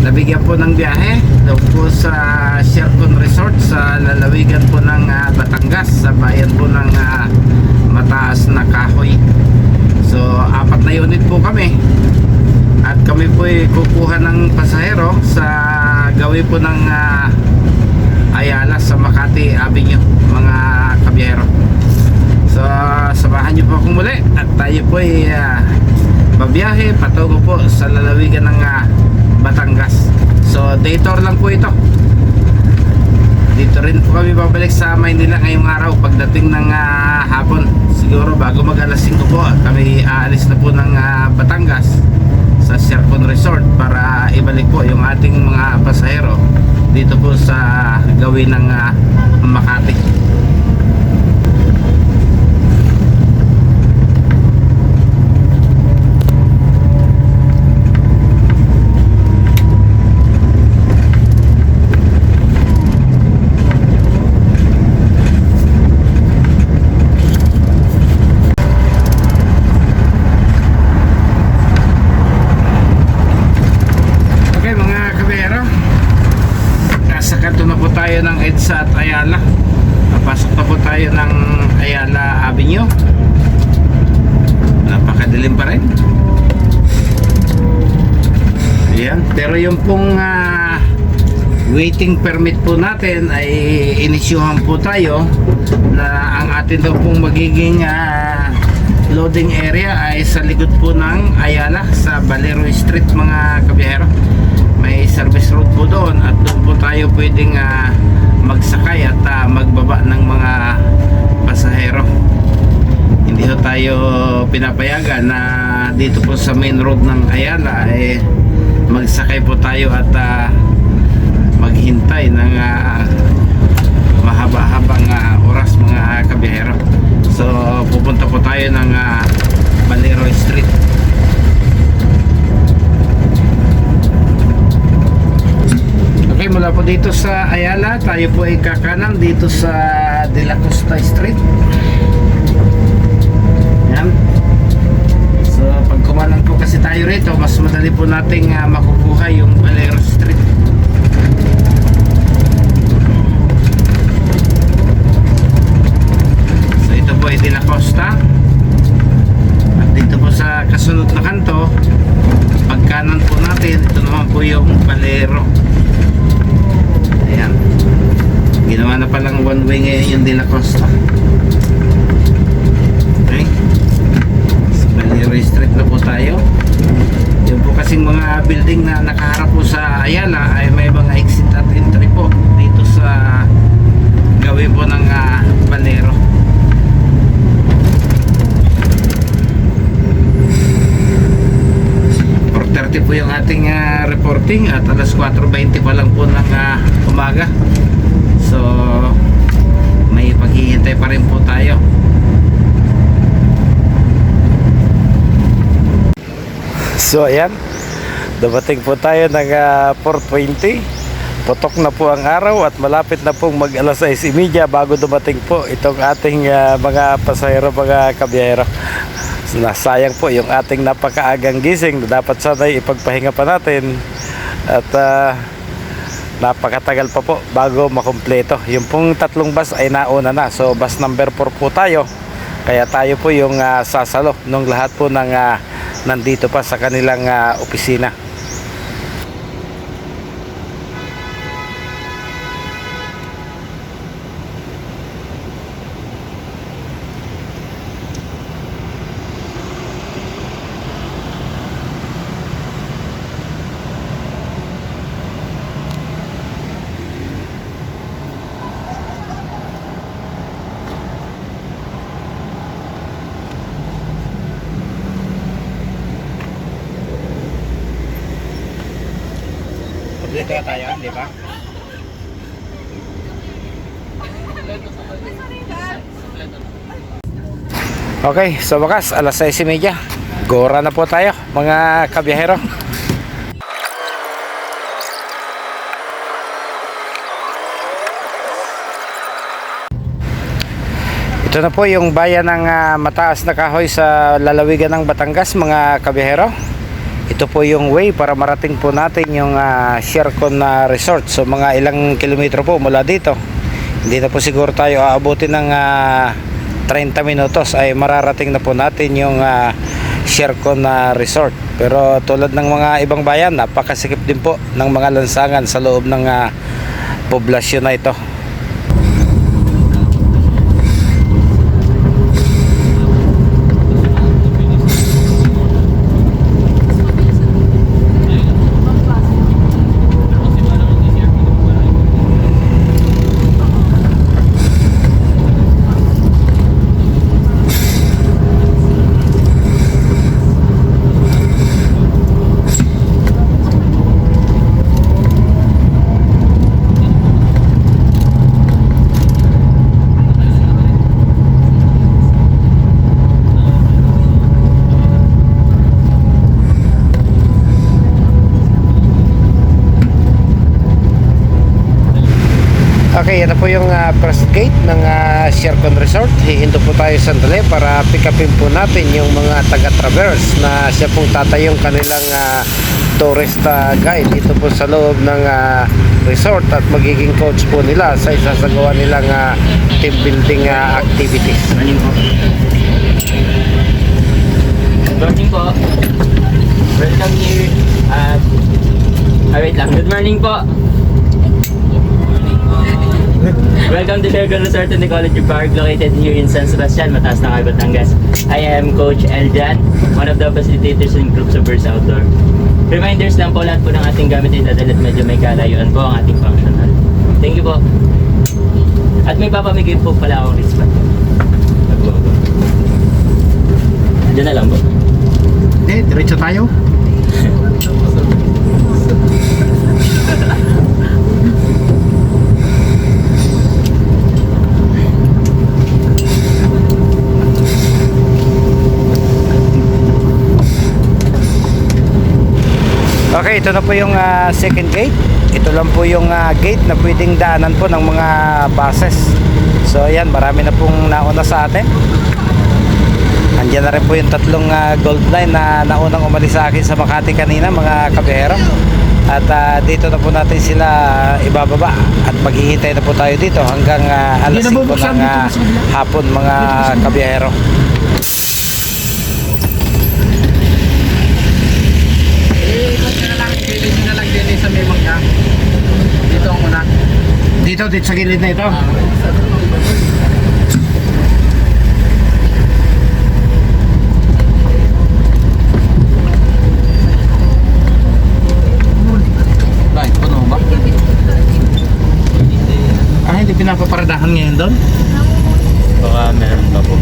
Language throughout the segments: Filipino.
nabigyan po ng biyahe doon po sa Shercon Resort sa lalawigan po ng Batangas, sa bayan po ng Mataas na Kahoy. So 4 na unit po kami at kami po ay kukuha ng pasahero sa gawin po ng Ayala sa Makati Avenue, mga kabiyero. So samahan niyo po akong muli at tayo po ay babiyahe patungo po sa lalawigan ng Batangas. So day tour lang po ito. Dito rin po kami babalik sa Maynila ngayong araw pagdating ng hapon. Siguro bago mag alas 5 po kami aalis na po ng Batangas sa Shercon Resort para ibalik po yung ating mga pasahero dito po sa gawin ng Makati. Tayo ng EDSA at Ayala. Papasok na po tayo ng Ayala Avenue. Napakadilim pa rin. Ayan. Pero yung pong waiting permit po natin ay inisyuhan po tayo na ang atin daw pong magiging loading area ay sa likod po ng Ayala sa Valero Street, mga kabiyahero. May service road po doon at doon po tayo pwedeng magsakay at magbaba ng mga pasahero. Hindi po tayo pinapayagan na dito po sa main road ng Ayala magsakay po tayo at maghintay ng mahaba-habang oras, mga kabiyahero. So pupunta po tayo ng Valero Street. Okay, mula po dito sa Ayala, tayo po ay kakanan dito sa De La Costa Street. Yan. So pag kumanan po kasi tayo rito, mas madali po nating makukuha yung Valero Street. So ito po ay De La Costa. At dito po sa kasunod na kanto, pagkanan po natin, ito naman po yung Valero. Ayan. Ginawa na palang one way ngayon yung De La Costa. Okay. Sa Valero Street na po tayo. Yung po kasing mga building na nakaharap po sa Ayala ay may mga exit at entry po dito sa gawin po ng Valero. Po yung ating reporting at alas 4:20 pa lang po ng umaga. So may paghihintay pa rin po tayo. So ayan, dumating po tayo ng 4:20. Putok na po ang araw at malapit na pong mag alas 6:30 bago dumating po itong ating mga pasahero, mga kabiyahero. Nasayang po yung ating napakaagang gising na dapat sana'y ipagpahinga pa natin at napakatagal pa po bago makumpleto. Yung pong 3 bus ay nauna na, so bus number 4 po tayo, kaya tayo po yung sasalo nung lahat po ng nandito pa sa kanilang opisina. Dito tayo, di ba? Okay, so wakas alas 6:30. Gora na po tayo, mga kabiyahero. Ito na po yung bayan ng Mataas na Kahoy sa lalawigan ng Batangas, mga kabiyahero. Ito po yung way para marating po natin yung Shercon Resort. So mga ilang kilometro po mula dito. Hindi na po siguro tayo aabutin ng 30 minutos ay mararating na po natin yung Shercon Resort. Pero tulad ng mga ibang bayan, napakasikip din po ng mga lansangan sa loob ng poblasyon na ito. Okay, yan na po yung first gate ng Shercon Resort. Hihinto po tayo sandali para pick upin po natin yung mga taga-traverse na siya pong tatayong kanilang tourist guide dito po sa loob ng resort at magiging coach po nila sa isasagawa nilang team building activities. Morning po. Good morning po. Welcome here at... wait lang. Good morning po. Welcome to Shercon Resort and Ecology Park located here in San Sebastian, Mataas na Batangas. I am Coach Eljan, one of the facilitators in Groups of Birds Outdoor. Reminders lang po, lahat po ng ating gamit ay dadalat medyo may kalayuan po ang ating functional. Thank you po. At may papamigay po pala akong wristband. Diyan na lang po. Eh, diretso tayo. Okay, ito na po yung second gate. Ito lang po yung gate na pwedeng daanan po ng mga buses. So ayan, marami na pong nauna sa atin. Andiyan na rin po yung tatlong gold line na naunang umalis sa akin sa Makati kanina, mga kabihero. At dito na po natin sila ibababa at maghihintay na po tayo dito hanggang alas 5 ng hapon, mga kabihero. Sa may bangka. Dito ang una. Dito sa gilid na ito. Bakit? Puno ba? Hindi pinapaparadahan ngayon doon? Baka meron pa po.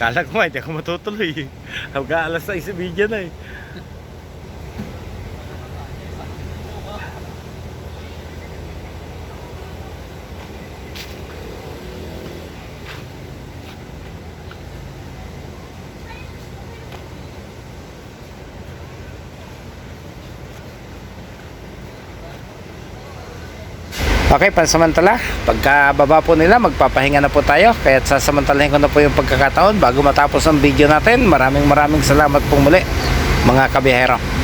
Kala ko hindi ako matutuloy. Hanggang alas 6 video na eh. Okay, pansamantala, pagkababa po nila, magpapahinga na po tayo. Kaya sasamantalahin ko na po yung pagkakataon bago matapos ang video natin. Maraming salamat pong muli, mga kabihero.